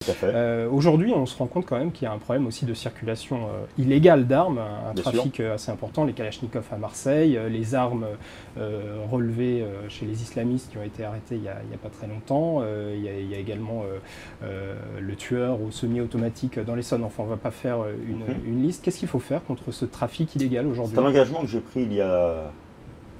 Tout à fait. Aujourd'hui, on se rend compte quand même qu'il y a un problème aussi de circulation illégale d'armes, un Bien trafic assez important, les Kalachnikov à Marseille, les armes relevées chez les islamistes qui ont été arrêtés il n'y a pas très longtemps. Il y a également le tueur au semi-automatique dans l'Essonne. Enfin, on ne va pas faire une liste. Qu'est-ce qu'il faut faire contre ce trafic illégal aujourd'hui? C'est un engagement que j'ai pris il y a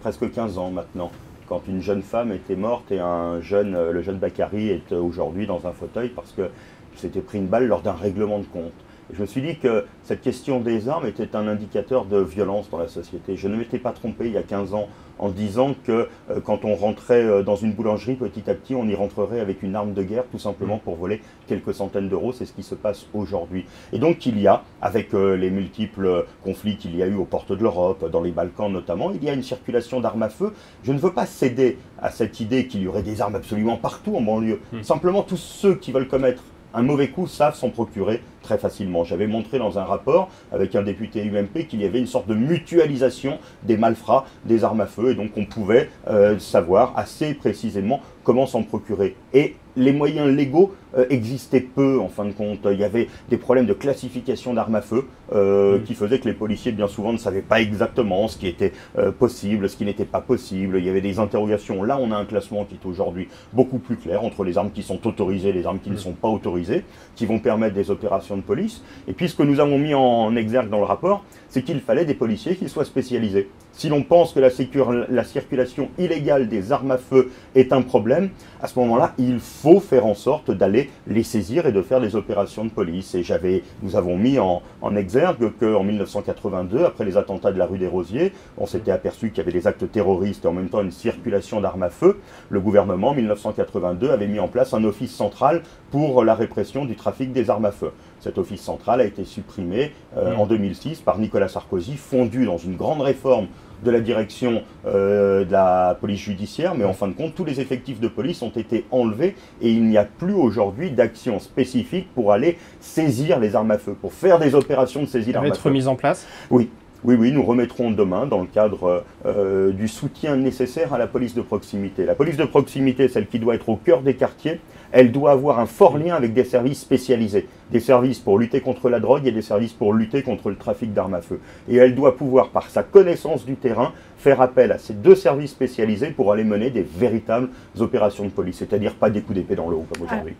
presque 15 ans maintenant, quand une jeune femme était morte et le jeune Bakary est aujourd'hui dans un fauteuil parce qu'il s'était pris une balle lors d'un règlement de compte. Et je me suis dit que cette question des armes était un indicateur de violence dans la société. Je ne m'étais pas trompé il y a 15 ans en disant que quand on rentrait dans une boulangerie, petit à petit, on y rentrerait avec une arme de guerre, tout simplement pour voler quelques centaines d'euros. C'est ce qui se passe aujourd'hui. Et donc il y a, avec les multiples conflits qu'il y a eu aux portes de l'Europe, dans les Balkans notamment, il y a une circulation d'armes à feu. Je ne veux pas céder à cette idée qu'il y aurait des armes absolument partout en banlieue. Simplement, tous ceux qui veulent commettre un mauvais coup savent s'en procurer très facilement. J'avais montré dans un rapport avec un député UMP qu'il y avait une sorte de mutualisation des malfrats des armes à feu et donc on pouvait savoir assez précisément comment s'en procurer. Et les moyens légaux existaient peu en fin de compte. Il y avait des problèmes de classification d'armes à feu qui faisaient que les policiers bien souvent ne savaient pas exactement ce qui était possible, ce qui n'était pas possible. Il y avait des interrogations. Là on a un classement qui est aujourd'hui beaucoup plus clair entre les armes qui sont autorisées et les armes qui ne sont pas autorisées, qui vont permettre des opérations de police. Et puis ce que nous avons mis en exergue dans le rapport, c'est qu'il fallait des policiers qui soient spécialisés. Si l'on pense que la circulation illégale des armes à feu est un problème, à ce moment-là, il faut faire en sorte d'aller les saisir et de faire des opérations de police. Et nous avons mis en exergue qu'en 1982, après les attentats de la rue des Rosiers, on s'était aperçu qu'il y avait des actes terroristes et en même temps une circulation d'armes à feu. Le gouvernement, en 1982, avait mis en place un office central pour la répression du trafic des armes à feu. Cet office central a été supprimé en 2006 par Nicolas Sarkozy, fondu dans une grande réforme de la direction de la police judiciaire, mais en fin de compte, tous les effectifs de police ont été enlevés et il n'y a plus aujourd'hui d'action spécifique pour aller saisir les armes à feu, pour faire des opérations de saisie d'armes à feu. Ça va être mis en place? Oui. Oui, nous remettrons demain dans le cadre du soutien nécessaire à la police de proximité. La police de proximité, celle qui doit être au cœur des quartiers, elle doit avoir un fort lien avec des services spécialisés. Des services pour lutter contre la drogue et des services pour lutter contre le trafic d'armes à feu. Et elle doit pouvoir, par sa connaissance du terrain, faire appel à ces deux services spécialisés pour aller mener des véritables opérations de police. C'est-à-dire pas des coups d'épée dans le haut comme aujourd'hui.